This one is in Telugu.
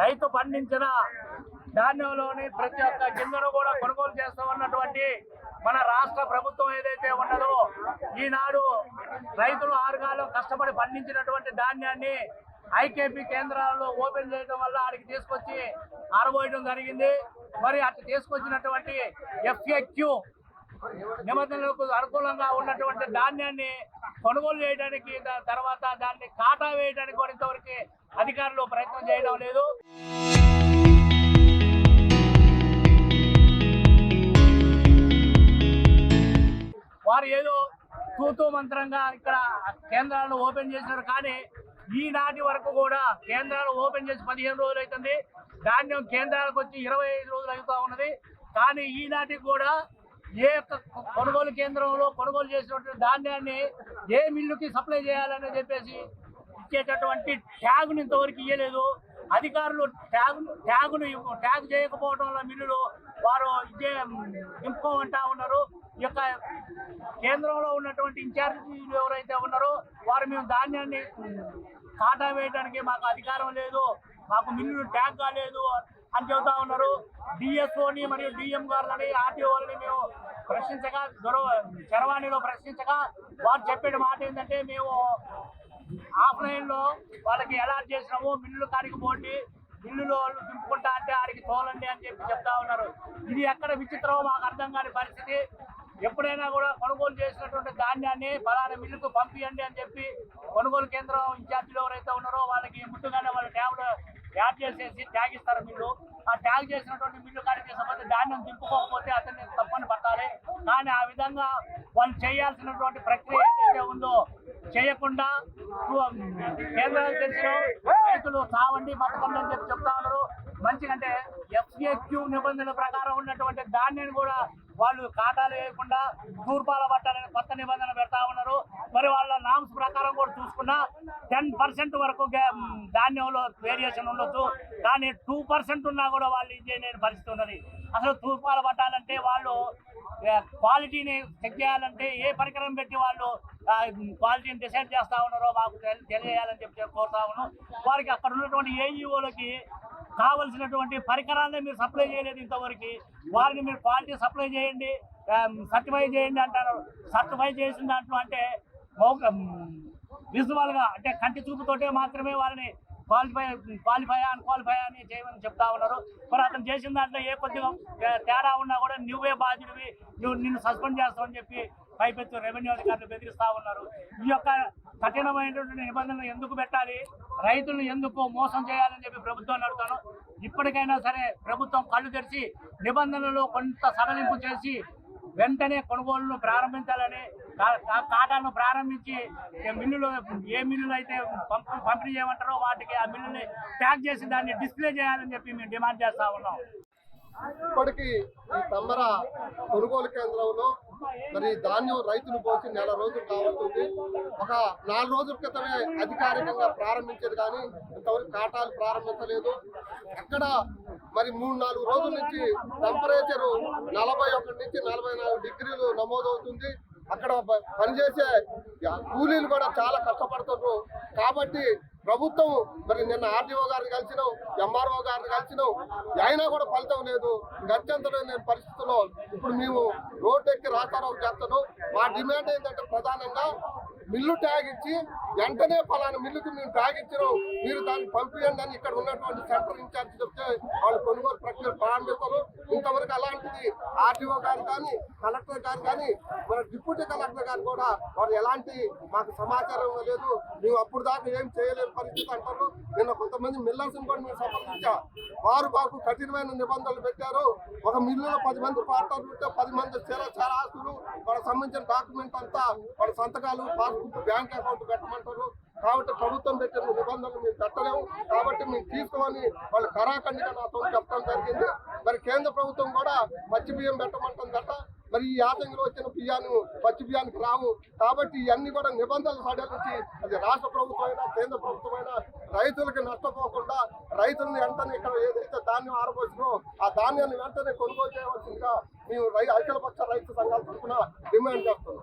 రైతు పండించిన ధాన్యంలోని ప్రతి ఒక్క గింజను కూడా కొనుగోలు చేస్తామన్నటువంటి మన రాష్ట్ర ప్రభుత్వం ఏదైతే ఉన్నదో, ఈనాడు రైతులు ఆరుగాలం కష్టపడి పండించినటువంటి ధాన్యాన్ని ఐకేపీ కేంద్రాల్లో ఓపెన్ చేయడం వల్ల ఆడికి తీసుకొచ్చి ఆరబోయడం జరిగింది. మరి అటు తీసుకొచ్చినటువంటి FAQ నిబంధనలకు అనుకూలంగా ఉన్నటువంటి ధాన్యాన్ని కొనుగోలు చేయడానికి, తర్వాత దాన్ని కాటా వేయడానికి కూడా ఇంతవరకు అధికారులు ప్రయత్నం చేయడం లేదు. వారు ఏదో తూతూ మంత్రంగా ఇక్కడ కేంద్రాలను ఓపెన్ చేశారు, కానీ ఈనాటి వరకు కూడా కేంద్రాలు ఓపెన్ చేసి 15 రోజులు అవుతుంది. ధాన్యం కేంద్రాలకు వచ్చి 25 రోజులు అవుతా ఉన్నది. కానీ ఈనాటికి కూడా ఏ కొనుగోలు కేంద్రంలో కొనుగోలు చేసినటువంటి ధాన్యాన్ని ఏ మిల్లుకి సప్లై చేయాలని చెప్పేసి ఇచ్చేటటువంటి ట్యాగ్ను ఇంతవరకు ఇవ్వలేదు. అధికారులు ట్యాగ్ చేయకపోవడం వల్ల మిల్లులు వారు నింపుకోమంటా ఉన్నారు. ఈ యొక్క కేంద్రంలో ఉన్నటువంటి ఇన్ఛార్జీలు ఎవరైతే ఉన్నారో వారు మేము ధాన్యాన్ని కాటా వేయడానికి మాకు అధికారం లేదు, మాకు మిల్లులు ట్యాగ్ కాలేదు అని చెబుతా ఉన్నారు. డిఎస్ఓని మరియు డిఎం గారులని ఆర్టీఓలని మేము ప్రశ్నించగా, చరవాణిలో ప్రశ్నించగా వారు చెప్పే మాట ఏంటంటే, మేము ఆఫ్లైన్లో వాళ్ళకి అలాట్ చేసినాము, మిల్లులు కాడికి పోండి, మిల్లులో వాళ్ళు దింపుకుంటా అంటే ఆడికి తోలండి అని చెప్తా ఉన్నారు. ఇది ఎక్కడ విచిత్రమో మాకు అర్థం కాని పరిస్థితి. ఎప్పుడైనా కూడా కొనుగోలు చేసినటువంటి ధాన్యాన్ని ఫలానా మిల్లుకు పంపియండి అని చెప్పి కొనుగోలు కేంద్రం ఇన్ఛార్జీలు ఎవరైతే ఉన్నారో వాళ్ళకి ముందుగానే వాళ్ళ ట్యాబ్లు యాడ్ చేసేసి ట్యాగ్ ఇస్తారు మిల్లు. ఆ ట్యాగ్ చేసినటువంటి మిల్లు కాడికి సంబంధించి ధాన్యం దింపుకోకపోతే అతన్ని తప్పని పట్టాలి. కానీ ఆ విధంగా వాళ్ళు చేయాల్సినటువంటి ప్రక్రియ ఏదైతే ఉందో చేయకుండా కేంద్రాలు తెలిసిన రైతులు చావండి బతకండి అని చెప్తా ఉన్నారు. మంచిగంటే FAQ నిబంధనల ప్రకారం ఉన్నటువంటి ధాన్యాన్ని కూడా వాళ్ళు కాటాలు వేయకుండా తూర్పాల పట్టాలని కొత్త నిబంధన పెడతా ఉన్నారు. మరి వాళ్ళ నామ్స్ ప్రకారం కూడా చూసుకున్నా 10% వరకు ధాన్యంలో వేరియేషన్ ఉండొచ్చు, కానీ 2% ఉన్నా కూడా వాళ్ళు ఇది చేయలేని పరిస్థితి ఉన్నది. అసలు తూర్పాల పట్టాలంటే వాళ్ళు క్వాలిటీని చెక్ చేయాలంటే ఏ పరికరం పెట్టి వాళ్ళు క్వాలిటీని డిసైడ్ చేస్తా ఉన్నారో మాకు తెలియజేయాలని చెప్పి కోరుతా ఉన్నాం. వారికి అక్కడ ఉన్నటువంటి AEOలకి కావలసినటువంటి పరికరాలనే మీరు సప్లై చేయలేదు ఇంతవరకు. వారిని మీరు క్వాలిటీ సప్లై చేయండి, సర్టిఫై చేయండి అంటారు. సర్టిఫై చేసిన దాంట్లో అంటే విజువల్గా అంటే కంటి చూపుతోటే మాత్రమే వారిని క్వాలిఫై అని చేయమని చెప్తా ఉన్నారు. మరి అతను చేసిన దాంట్లో ఏ కొద్దిగా తేడా ఉన్నా కూడా నువ్వే బాధ్యుడివి, నిన్ను సస్పెండ్ చేస్తామని చెప్పి పైపెత్తు రెవెన్యూ అధికారులు బెదిరిస్తా ఉన్నారు. ఈ యొక్క కఠినమైనటువంటి నిబంధనలు ఎందుకు పెట్టాలి, రైతులను ఎందుకు మోసం చేయాలని చెప్పి ప్రభుత్వాన్ని అడుగుతాను. ఇప్పటికైనా సరే ప్రభుత్వం కళ్ళు తెరిచి నిబంధనలు కొంత సడలింపు చేసి వెంటనే కొనుగోలును ప్రారంభించాలని, కాటాలను ప్రారంభించి మిల్లులు ఏ మిల్లులు అయితే పంపిణీ చేయమంటారో వాటికి ఆ మిల్లుని ట్యాగ్ చేసి దాన్ని డిస్ప్లే చేయాలని చెప్పి మేము డిమాండ్ చేస్తా ఉన్నాం. ఇప్పటికీ ఈ తమ్మర కొనుగోలు కేంద్రంలో మరి ధాన్యం రైతులు పోసి 4 రోజులు కావస్తుంది. ఒక 4 రోజుల క్రితమే అధికారికంగా ప్రారంభించేది, కానీ ఇంతవరకు కాటాలు ప్రారంభించలేదు. అక్కడ మరి 3-4 రోజుల నుంచి టెంపరేచరు 41 నుంచి 44 డిగ్రీలు నమోదవుతుంది. అక్కడ పనిచేసే కూలీలు కూడా చాలా కష్టపడుతున్నారు. కాబట్టి ప్రభుత్వం మరి నిన్న RDO గారిని కలిసినాం, MRO గారిని కలిసినాం, అయినా కూడా ఫలితం లేదు. గత్యంతరం లేని పరిస్థితుల్లో ఇప్పుడు మేము రోడ్డు ఎక్కి రాస్తారోకు చేస్తున్నాం. మా డిమాండ్ ఏంటంటే ప్రధానంగా మిల్లు ట్యాగ్ ఇచ్చి వెంటనే ఫలానా మిల్లుకి మేము ట్యాగ్ ఇచ్చినాం, మీరు దాన్ని పంపించండి అని ఇక్కడ ఉన్నటువంటి సెంటర్ ఇన్ఛార్జ్ చెప్తే వాళ్ళు కొనుగోలు ప్రక్రియ ప్రారంభిస్తారు. ఇంతవరకు అలాంటిది RDO గారు కానీ కలెక్టర్ గారు కానీ మన డిప్యూటీ కలెక్టర్ గారు కూడా వారు ఎలాంటి మాకు సమాచారం లేదు, మేము అప్పుడు దాకా ఏం చేయలేని పరిస్థితి అంటారు. నిన్న కొంతమంది మిల్లర్స్ని కూడా మేము సంప్రదించా, వారు మాకు కఠినమైన నిబంధనలు పెట్టారు. ఒక మిల్లులో 10 మంది పార్ట్నర్లు ఉంటే 10 మంది చాలా ఆస్తులు, వాళ్ళకి సంబంధించిన డాక్యుమెంట్ అంతా వాళ్ళ సంతకాలు, పాస్బుక్, బ్యాంక్ అకౌంట్ పెట్టమంటారు. కాబట్టి ప్రభుత్వం పెట్టిన నిబంధనలు మేము పెట్టలేము, కాబట్టి మేము తీసుకోమని వాళ్ళు కరాఖండిగా నాతో చెప్పడం జరిగింది. మరి కేంద్ర ప్రభుత్వం కూడా పచ్చి బియ్యం పెట్టమంటుందట. మరి ఈ యాసంగిలో వచ్చిన బియ్యాన్ని పచ్చి బియ్యానికి రావు. కాబట్టి ఇవన్నీ కూడా నిబంధనలు సడలించి అది రాష్ట్ర ప్రభుత్వం అయినా కేంద్ర ప్రభుత్వం అయినా రైతులకి నష్టపోకుండా రైతులను వెంటనే ఇక్కడ ఏదైతే ధాన్యం ఆరబోసిందో ఆ ధాన్యాన్ని వెంటనే కొనుగోలు చేయవలసిందిగా మేము అఖిలపక్ష రైతు సంఘాల తరఫున డిమాండ్ చేస్తున్నాం.